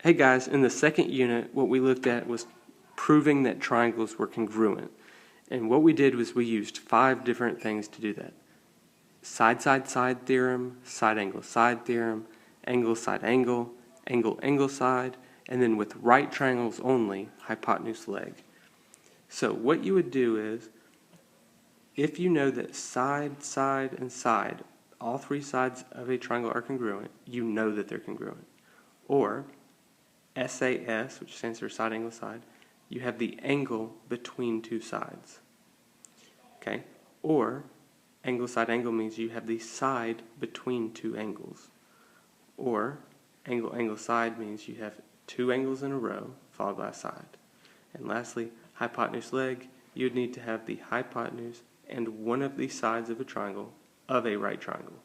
Hey guys, in the second unit, what we looked at was proving that triangles were congruent. And what we did was we used 5 different things to do that. Side-side-side theorem, side-angle-side theorem, angle-side-angle, angle-angle-side, and then with right triangles only, hypotenuse-leg. So what you would do is, if you know that side, side, and side, all 3 sides of a triangle are congruent, you know that they're congruent. Or SAS, which stands for side angle side, you have the angle between 2 sides. Okay? Or angle side angle means you have the side between 2 angles. Or angle angle side means you have 2 angles in a row followed by a side. And lastly, hypotenuse leg, you would need to have the hypotenuse and one of the sides of a triangle of a right triangle.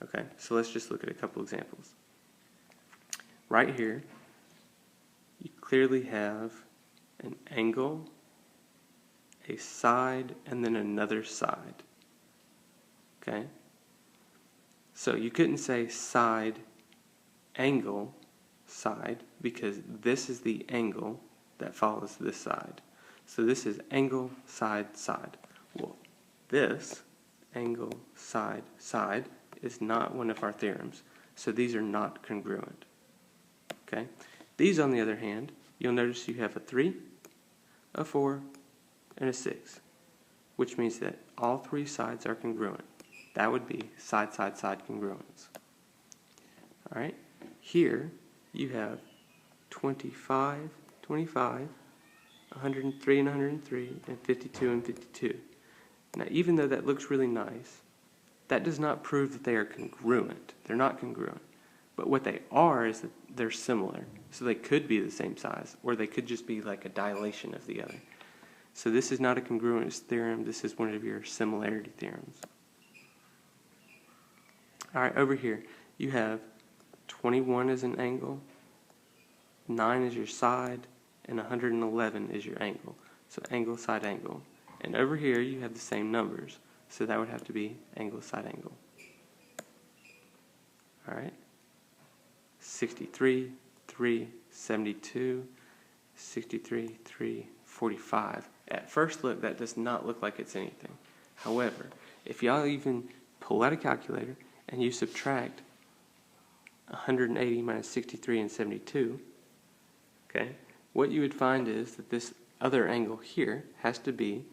Okay? So let's just look at a couple examples. Right here, you clearly have an angle, a side, and then another side. Okay? So you couldn't say side, angle, side, because this is the angle that follows this side. So this is angle, side, side. Well, this angle, side, side is not one of our theorems. So these are not congruent. Okay? These, on the other hand, you'll notice you have a 3, a 4, and a 6, which means that all 3 sides are congruent. That would be side-side-side congruence. All right? Here, you have 25, 25, 103 and 103, and 52 and 52. Now, even though that looks really nice, that does not prove that they are congruent. They're not congruent. But what they are is that they're similar. So they could be the same size, or they could just be like a dilation of the other. So this is not a congruence theorem. This is one of your similarity theorems. All right, over here, you have 21 as an angle, 9 is your side, and 111 is your angle. So angle, side, angle. And over here, you have the same numbers. So that would have to be angle, side, angle. All right. 63, 3, 72, 63, 3, 45. At first look, that does not look like it's anything. However, if y'all even pull out a calculator and you subtract 180 minus 63 and 72, okay, what you would find is that this other angle here has to be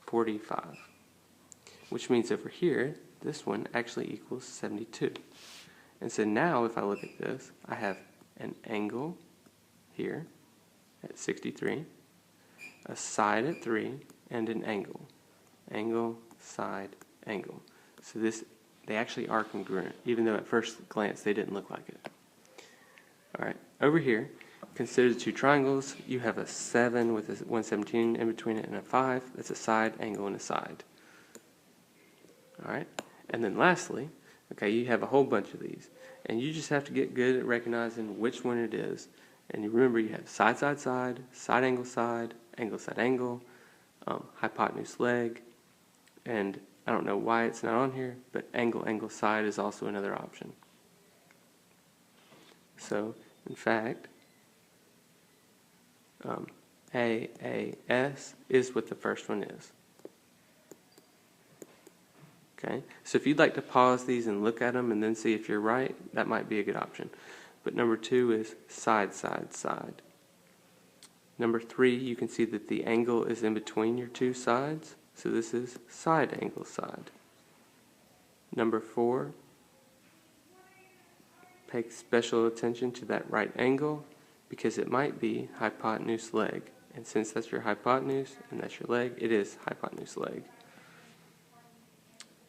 45, which means over here, this one actually equals 72. And so now if I look at this, I have an angle here at 63, a side at 3, and an angle. Angle, side, angle. So they actually are congruent, even though at first glance they didn't look like it. All right, over here, consider the 2 triangles. You have a 7 with a 117 in between it and a 5. That's a side, angle, and a side. All right, and then lastly, okay, you have a whole bunch of these, and you just have to get good at recognizing which one it is. And you remember you have side, side, side, side, angle, side, angle, hypotenuse leg, and I don't know why it's not on here, but angle, angle, side is also another option. So, in fact, AAS is what the first one is. Okay, so if you'd like to pause these and look at them and then see if you're right, that might be a good option. But number 2 is side, side, side. Number 3, you can see that the angle is in between your 2 sides, so this is side, angle, side. Number 4, pay special attention to that right angle because it might be hypotenuse leg. And since that's your hypotenuse and that's your leg, it is hypotenuse leg.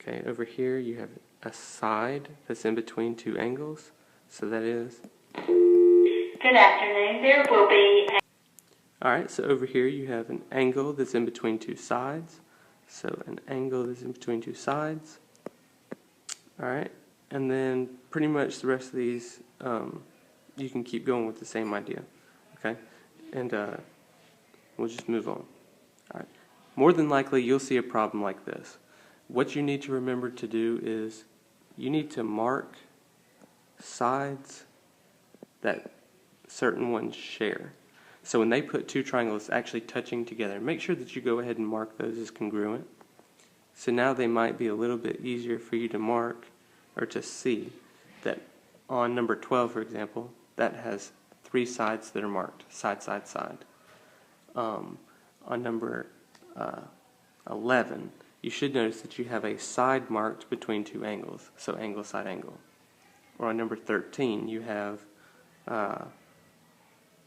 Okay, over here you have a side that's in between 2 angles, so that is... Good afternoon, there will be... Alright, so over here you have an angle that's in between 2 sides, so an angle that's in between 2 sides. Alright, and then pretty much the rest of these, you can keep going with the same idea, okay? And we'll just move on. Alright, more than likely you'll see a problem like this. What you need to remember to do is you need to mark sides that certain ones share. So when they put two triangles actually touching together, make sure that you go ahead and mark those as congruent. So now they might be a little bit easier for you to mark or to see that on number 12, for example, that has three sides that are marked, side, side, side. On number 11, you should notice that you have a side marked between two angles, so angle, side, angle. Or on number 13, you have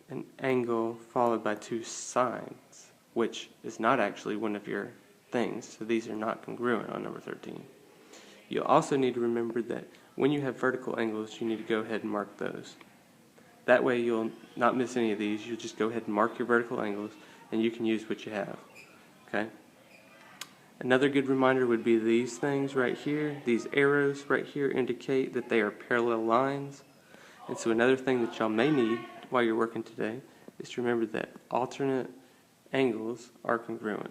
an angle followed by two sides, which is not actually one of your things, so these are not congruent on number 13. You'll also need to remember that when you have vertical angles, you need to go ahead and mark those. That way you'll not miss any of these. You'll just go ahead and mark your vertical angles, and you can use what you have. Okay? Another good reminder would be these things right here. These arrows right here indicate that they are parallel lines. And so another thing that y'all may need while you're working today is to remember that alternate angles are congruent.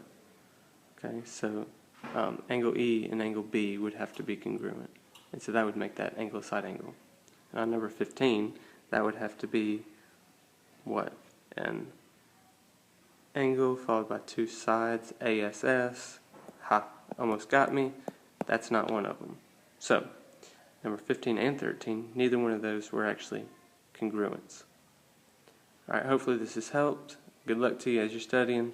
Okay, so angle E and angle B would have to be congruent. And so that would make that angle side angle. And on number 15, that would have to be what? An angle followed by two sides, ASS. Ha, almost got me. That's not one of them. So, number 15 and 13, neither one of those were actually congruents. Alright, hopefully this has helped. Good luck to you as you're studying.